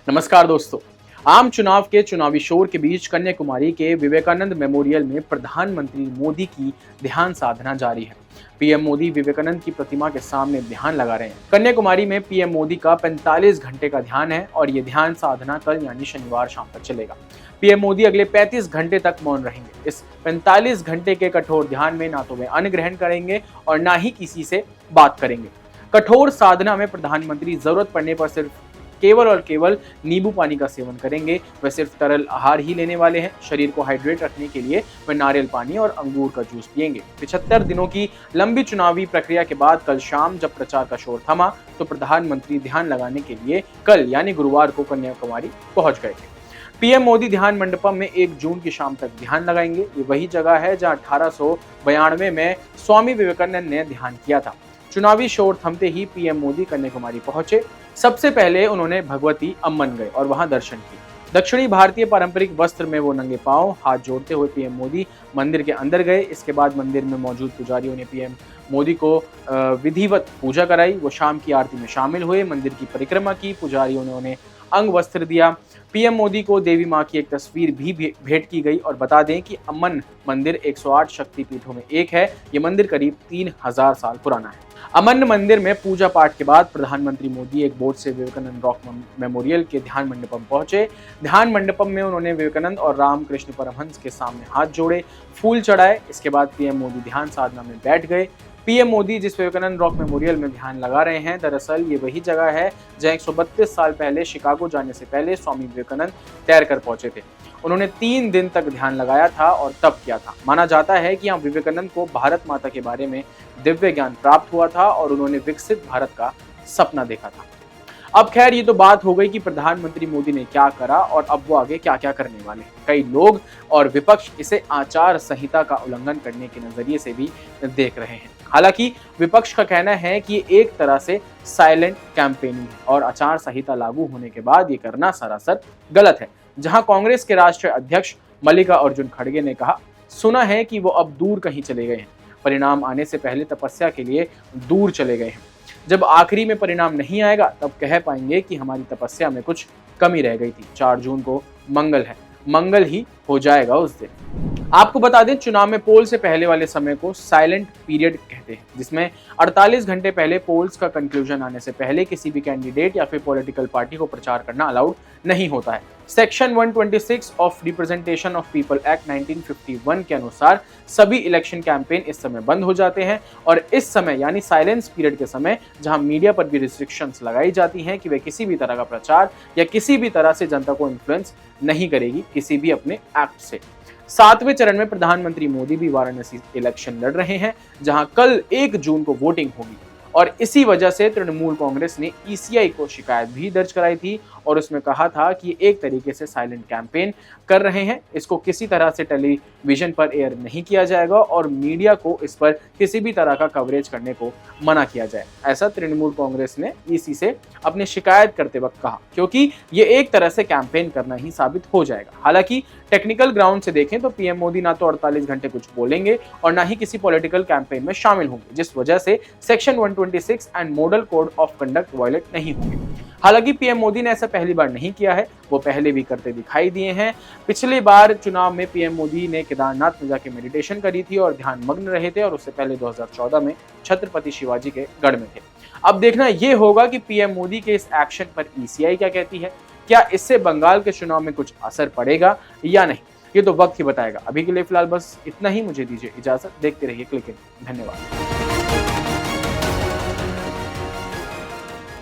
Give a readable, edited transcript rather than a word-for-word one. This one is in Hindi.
नमस्कार दोस्तों। आम चुनाव के चुनावी शोर के बीच कन्याकुमारी के विवेकानंद मेमोरियल में प्रधानमंत्री मोदी की ध्यान साधना जारी है। पीएम मोदी विवेकानंद की प्रतिमा के सामने ध्यान लगा रहे हैं। कन्याकुमारी में पीएम मोदी का 45 घंटे का ध्यान है और ये ध्यान साधना कल यानी शनिवार शाम तक चलेगा। पीएम मोदी अगले 35 घंटे तक मौन रहेंगे। इस 45 घंटे के कठोर ध्यान में ना तो वे अन्न ग्रहण करेंगे और ना ही किसी से बात करेंगे। कठोर साधना में प्रधानमंत्री जरूरत पड़ने पर सिर्फ केवल और केवल नींबू पानी का सेवन करेंगे। वे सिर्फ तरल आहार ही लेने वाले हैं। शरीर को हाइड्रेट रखने के लिए वे नारियल पानी और अंगूर का जूस पिएंगे। 75 दिनों की लंबी चुनावी प्रक्रिया के बाद कल शाम जब प्रचार का शोर थमा तो प्रधानमंत्री ध्यान लगाने के लिए कल यानी गुरुवार को कन्याकुमारी पहुंच गए थे। पीएम मोदी ध्यान मंडपम में 1 जून की शाम तक ध्यान लगाएंगे। ये वही जगह है जहां 1892 में स्वामी विवेकानंद ने ध्यान किया था। चुनावी शोर थमते ही पीएम मोदी कन्याकुमारी पहुंचे। सबसे पहले उन्होंने भगवती अम्मन गए और वहां दर्शन किए। दक्षिणी भारतीय पारंपरिक वस्त्र में वो नंगे पांव हाथ जोड़ते हुए पीएम मोदी मंदिर के अंदर गए। इसके बाद मंदिर में मौजूद पुजारियों ने पीएम मोदी को विधिवत पूजा कराई। वो शाम की आरती में शामिल हुए, मंदिर की परिक्रमा की। पुजारियों ने उन्हें अंग वस्त्र दिया। पीएम मोदी को देवी मां की एक तस्वीर भी भेंट की गई। और बता दें कि अम्मन मंदिर 108 शक्तिपीठों में एक है। ये मंदिर करीब 3000 साल पुराना है। अमन मंदिर में पूजा पाठ के बाद प्रधानमंत्री मोदी एक बोट से विवेकानंद रॉक मेमोरियल के ध्यान मंडपम पहुंचे। ध्यान मंडपम में उन्होंने विवेकानंद और रामकृष्ण परमहंस के सामने हाथ जोड़े, फूल चढ़ाए। इसके बाद पीएम मोदी ध्यान साधना में बैठ गए। पीएम मोदी जिस विवेकानंद रॉक मेमोरियल में ध्यान लगा रहे हैं, दरअसल ये वही जगह है जहां 132 साल पहले शिकागो जाने से पहले स्वामी विवेकानंद तैरकर पहुंचे थे। उन्होंने 3 दिन तक ध्यान लगाया था और तप किया था। माना जाता है कि यहाँ विवेकानंद को भारत माता के बारे में दिव्य ज्ञान प्राप्त हुआ था और उन्होंने विकसित भारत का सपना देखा था। अब खैर ये तो बात हो गई कि प्रधानमंत्री मोदी ने क्या करा और अब वो आगे क्या क्या करने वाले हैं। कई लोग और विपक्ष इसे आचार संहिता का उल्लंघन करने के नजरिए से भी देख रहे हैं। हालांकि विपक्ष का कहना है कि ये एक तरह से साइलेंट कैंपेनिंग है और आचार संहिता लागू होने के बाद ये करना सरासर गलत है। जहां कांग्रेस के राष्ट्रीय अध्यक्ष मल्लिकार्जुन खड़गे ने कहा, सुना है कि वो अब दूर कहीं चले गए हैं, परिणाम आने से पहले तपस्या के लिए दूर चले गए हैं। जब आखिरी में परिणाम नहीं आएगा तब कह पाएंगे कि हमारी तपस्या में कुछ कमी रह गई थी। 4 जून को मंगल है, मंगल ही हो जाएगा उस दिन। आपको बता दें, चुनाव में पोल से पहले वाले समय को साइलेंट पीरियड कहते हैं, जिसमें 48 घंटे पहले पोल्स का कंक्लूजन आने से पहले किसी भी कैंडिडेट या फिर पॉलिटिकल पार्टी को प्रचार करना अलाउड नहीं होता है। Section 126 of representation of people act 1951 के अनुसार सभी इलेक्शन कैंपेन इस समय बंद हो जाते हैं और इस समय यानी साइलेंस पीरियड के समय जहां मीडिया पर भी रिस्ट्रिक्शंस लगाई जाती हैं कि वे किसी भी तरह का प्रचार या किसी भी तरह से जनता को इन्फ्लुएंस नहीं करेगी किसी भी अपने एक्ट से। 7वें चरण में प्रधानमंत्री मोदी भी वाराणसी इलेक्शन लड़ रहे हैं, जहां कल 1 जून को वोटिंग होगी और इसी वजह से तृणमूल कांग्रेस ने ईसीआई को शिकायत भी दर्ज कराई थी और उसमें कहा था कि एक तरीके से साइलेंट कैंपेन कर रहे हैं। इसको किसी तरह से टेलीविजन पर एयर नहीं किया जाएगा और मीडिया को इस पर किसी भी तरह का कवरेज करने को मना किया जाए, ऐसा तृणमूल कांग्रेस ने ईसी से अपनी शिकायत करते वक्त कहा, क्योंकि ये एक तरह से कैंपेन करना ही साबित हो जाएगा। हालांकि टेक्निकल ग्राउंड से देखें तो पीएम मोदी ना तो 48 घंटे कुछ बोलेंगे और ना ही किसी पॉलिटिकल कैंपेन में शामिल होंगे, जिस वजह से section 126 and model code of conduct violate नहीं होंगे। हालांकि पीएम मोदी ने ऐसा पहली बार नहीं किया है, वो पहले भी करते दिखाई दिए हैं। पिछली बार चुनाव में पीएम मोदी ने केदारनाथ में जाके मेडिटेशन करी थी और ध्यान मग्न रहे थे और उससे पहले 2014 में छत्रपति शिवाजी के गढ़ में थे। अब देखना यह होगा कि पीएम मोदी के इस एक्शन पर ईसीआई क्या कहती है। क्या इससे बंगाल के चुनाव में कुछ असर पड़ेगा या नहीं, ये तो वक्त ही बताएगा। अभी के लिए फिलहाल बस इतना ही, मुझे दीजिए इजाजत। देखते रहिए क्लिक इन। धन्यवाद।